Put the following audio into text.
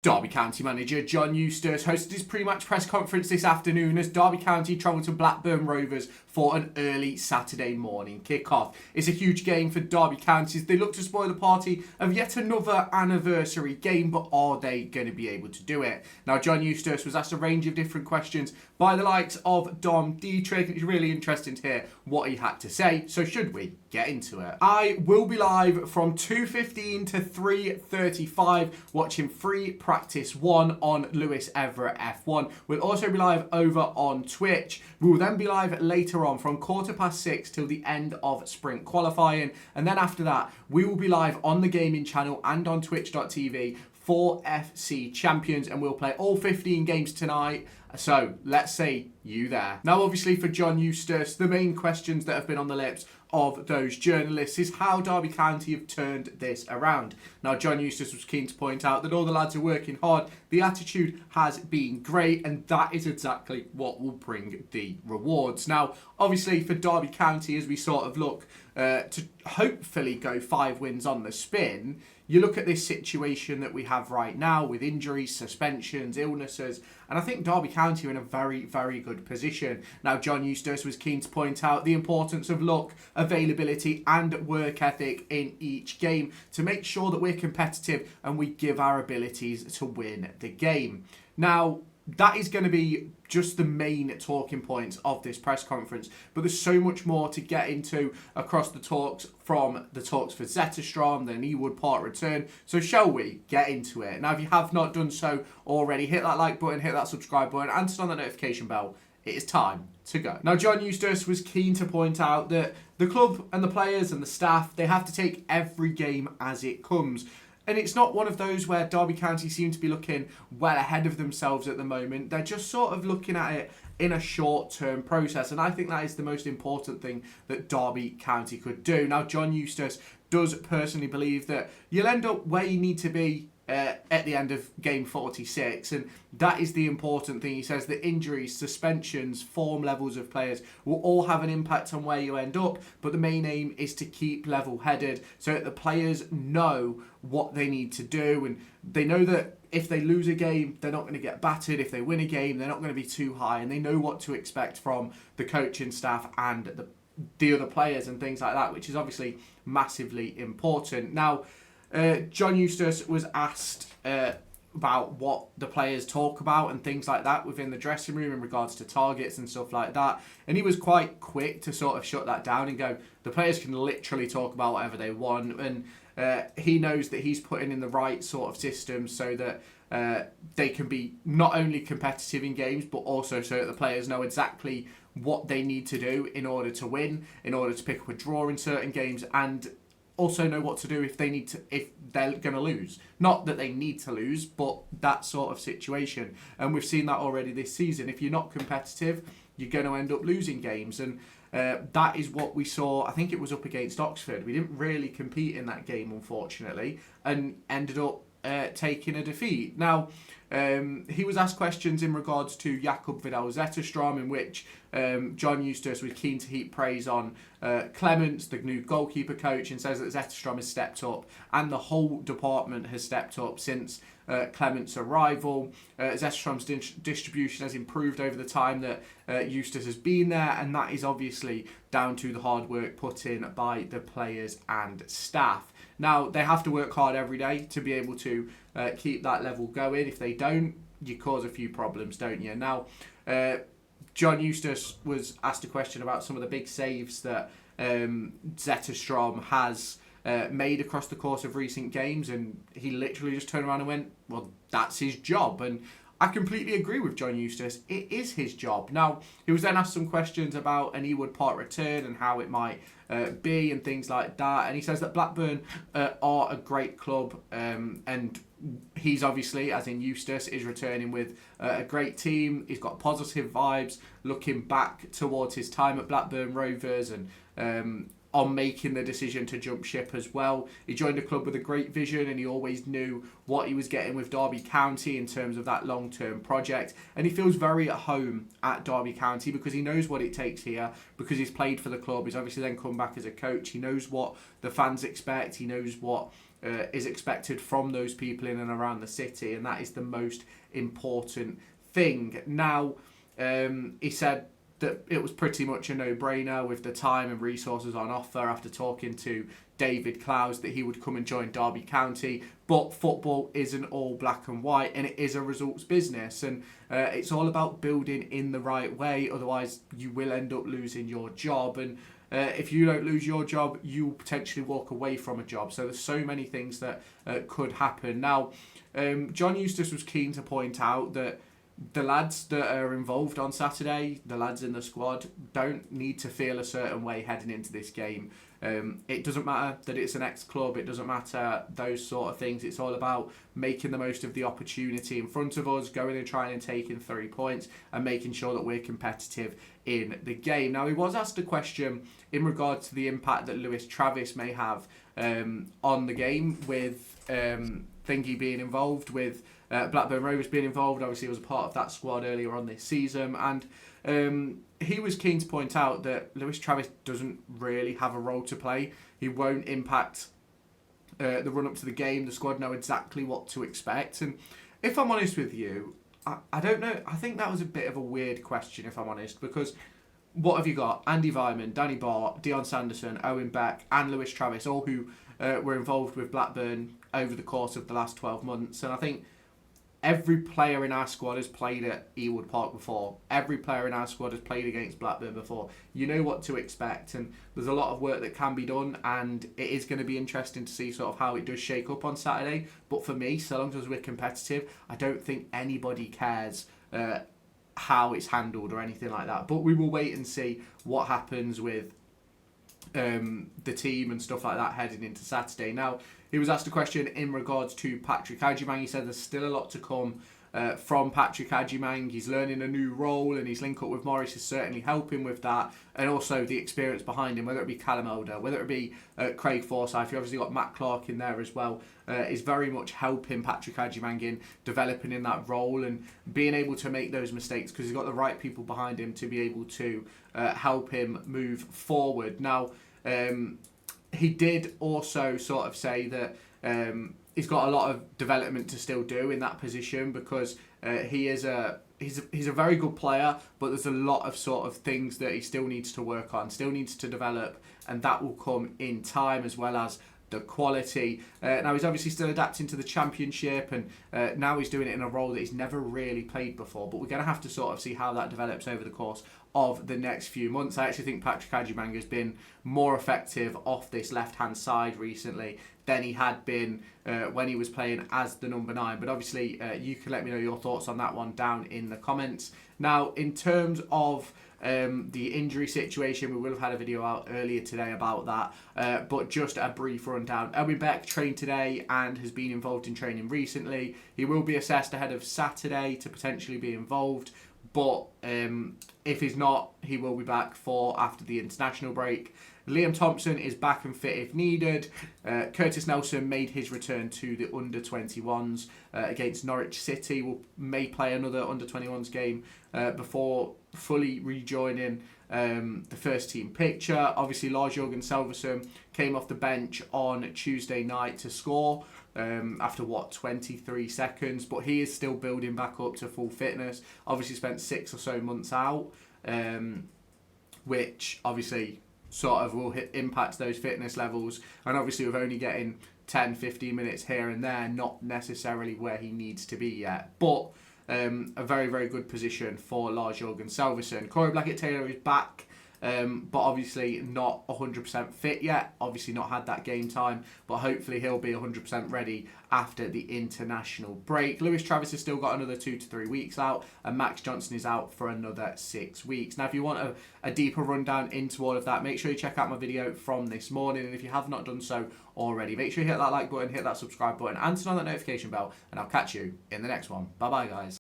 Derby County manager John Eustace hosted his pre-match press conference this afternoon as Derby County travelled to Blackburn Rovers for an early Saturday morning kick-off. It's a huge game for Derby County as they look to spoil the party of yet another anniversary game, but are they going to be able to do it? Now, John Eustace was asked a range of different questions by the likes of Dom Dietrich, and it's really interesting to hear what he had to say, so should we get into it? I will be live from 2:15 to 3:35 watching free practice 1 on Lewis Everett F1. We'll also be live over on Twitch. We will then be live later on from 6:15 till the end of sprint qualifying, and then after that we will be live on the gaming channel and on twitch.tv for FC Champions, and we'll play all 15 games tonight. So let's see you there. Now, obviously, for John Eustace, the main questions that have been on the lips of those journalists is how Derby County have turned this around. Now, John Eustace was keen to point out that all the lads are working hard, the attitude has been great, and that is exactly what will bring the rewards. Now, obviously, for Derby County, as we sort of look to hopefully go 5 wins on the spin, you look at this situation that we have right now with injuries, suspensions, illnesses, and I think Derby County are in a very, very good position. Now, John Eustace was keen to point out the importance of luck, availability and work ethic in each game to make sure that we're competitive and we give our abilities to win the game. Now, that is going to be just the main talking points of this press conference, but there's so much more to get into across the talks, from the talks for Zetterstrom, then Ewood part return. So shall we get into it? Now, if you have not done so already, hit that like button, hit that subscribe button, and turn on the notification bell. It is time to go. Now, John Eustace was keen to point out that the club and the players and the staff, they have to take every game as it comes. And it's not one of those where Derby County seem to be looking well ahead of themselves at the moment. They're just sort of looking at it in a short-term process. And I think that is the most important thing that Derby County could do. Now, John Eustace does personally believe that you'll end up where you need to be at the end of game 46, and that is the important thing. He says that injuries, suspensions, form levels of players will all have an impact on where you end up, but the main aim is to keep level-headed so that the players know what they need to do, and they know that if they lose a game, they're not going to get battered. If they win a game, they're not going to be too high, and they know what to expect from the coaching staff and the other players and things like that, which is obviously massively important. Now, John Eustace was asked about what the players talk about and things like that within the dressing room in regards to targets and stuff like that. And he was quite quick to sort of shut that down and go, the players can literally talk about whatever they want. And he knows that he's putting in the right sort of system so that they can be not only competitive in games, but also so that the players know exactly what they need to do in order to win, in order to pick up a draw in certain games, and also know what to do if they're going to lose. Not that they need to lose, but that sort of situation. And we've seen that already this season. If you're not competitive, you're going to end up losing games. And that is what we saw. I think it was up against Oxford. We didn't really compete in that game, unfortunately, and ended up taking a defeat. Now, he was asked questions in regards to Jakob Vidal-Zetterstrom, in which John Eustace was keen to heap praise on Clements, the new goalkeeper coach, and says that Zetterstrom has stepped up and the whole department has stepped up since Clements' arrival. Zetterstrom's distribution has improved over the time that Eustace has been there, and that is obviously down to the hard work put in by the players and staff. Now, they have to work hard every day to be able to keep that level going. If they don't, you cause a few problems, don't you? Now, John Eustace was asked a question about some of the big saves that Zetterstrom has made across the course of recent games, and he literally just turned around and went, well, that's his job. And I completely agree with John Eustace. It is his job. Now, he was then asked some questions about an Ewood part return and how it might be and things like that. And he says that Blackburn are a great club, and he's obviously, as in Eustace, is returning with a great team. He's got positive vibes looking back towards his time at Blackburn Rovers and on making the decision to jump ship as well. He joined a club with a great vision, and he always knew what he was getting with Derby County in terms of that long-term project. And he feels very at home at Derby County because he knows what it takes here, because he's played for the club. He's obviously then come back as a coach. He knows what the fans expect. He knows what is expected from those people in and around the city, and that is the most important thing. Now, he said that it was pretty much a no-brainer with the time and resources on offer after talking to David Clowes that he would come and join Derby County. But football isn't all black and white, and it is a results business, and it's all about building in the right way. Otherwise, you will end up losing your job, and if you don't lose your job, you potentially walk away from a job. So there's so many things that could happen. Now, John Eustace was keen to point out that the lads that are involved on Saturday, the lads in the squad, don't need to feel a certain way heading into this game. It doesn't matter that it's an ex-club, it doesn't matter those sort of things. It's all about making the most of the opportunity in front of us, going and trying and taking 3 points and making sure that we're competitive in the game. Now, he was asked a question in regards to the impact that Lewis Travis may have on the game with Thingy being involved, with Blackburn Rovers being involved. Obviously, he was a part of that squad earlier on this season, and he was keen to point out that Lewis Travis doesn't really have a role to play. He won't impact the run-up to the game. The squad know exactly what to expect, and if I'm honest with you, I don't know. I think that was a bit of a weird question, if I'm honest, because what have you got? Andy Vyman, Danny Bart, Dion Sanderson, Owen Beck, and Lewis Travis, all who were involved with Blackburn over the course of the last 12 months, and I think every player in our squad has played at Ewood Park before. Every player in our squad has played against Blackburn before. You know what to expect, and there's a lot of work that can be done, and it is going to be interesting to see sort of how it does shake up on Saturday. But for me, so long as we're competitive, I don't think anybody cares how it's handled or anything like that. But we will wait and see what happens with the team and stuff like that heading into Saturday. Now, he was asked a question in regards to Patrick Aimang. He said there's still a lot to come from Patrick Aimang. He's learning a new role, and his link up with Morris is certainly helping with that, and also the experience behind him, whether it be Callum Elder, whether it be Craig Forsyth. You obviously got Matt Clark in there as well, is very much helping Patrick Aimang in developing in that role and being able to make those mistakes, because he's got the right people behind him to be able to help him move forward. Now, he did also sort of say that he's got a lot of development to still do in that position, because he's a very good player, but there's a lot of sort of things that he still needs to work on, still needs to develop, and that will come in time, as well as the quality. Now, he's obviously still adapting to the Championship, and now he's doing it in a role that he's never really played before, but we're going to have to sort of see how that develops over the course of the next few months. I actually think Patrick Aimang has been more effective off this left-hand side recently than he had been when he was playing as the number 9. But obviously, you can let me know your thoughts on that one down in the comments. Now, in terms of the injury situation, we will have had a video out earlier today about that, but just a brief rundown. Owen Beck trained today and has been involved in training recently. He will be assessed ahead of Saturday to potentially be involved, but if he's not, he will be back for after the international break. Liam Thompson is back and fit if needed. Curtis Nelson made his return to the under-21s against Norwich City. May play another under-21s game before fully rejoining the first team picture. Obviously, Lars-Jørgen Salverson came off the bench on Tuesday night to score after 23 seconds, but he is still building back up to full fitness. Obviously spent 6 or so months out, which obviously sort of will impact those fitness levels, and obviously with only getting 10-15 minutes here and there, not necessarily where he needs to be yet, but a very, very good position for Lars-Jørgen Salverson. Corey Blackett-Taylor is back, but obviously not 100% fit yet, obviously not had that game time, but hopefully he'll be 100% ready after the international break. Lewis Travis has still got another 2 to 3 weeks out, and Max Johnson is out for another 6 weeks. Now, if you want a deeper rundown into all of that, make sure you check out my video from this morning, and if you have not done so already, make sure you hit that like button, hit that subscribe button, and turn on that notification bell, and I'll catch you in the next one. Bye bye, guys.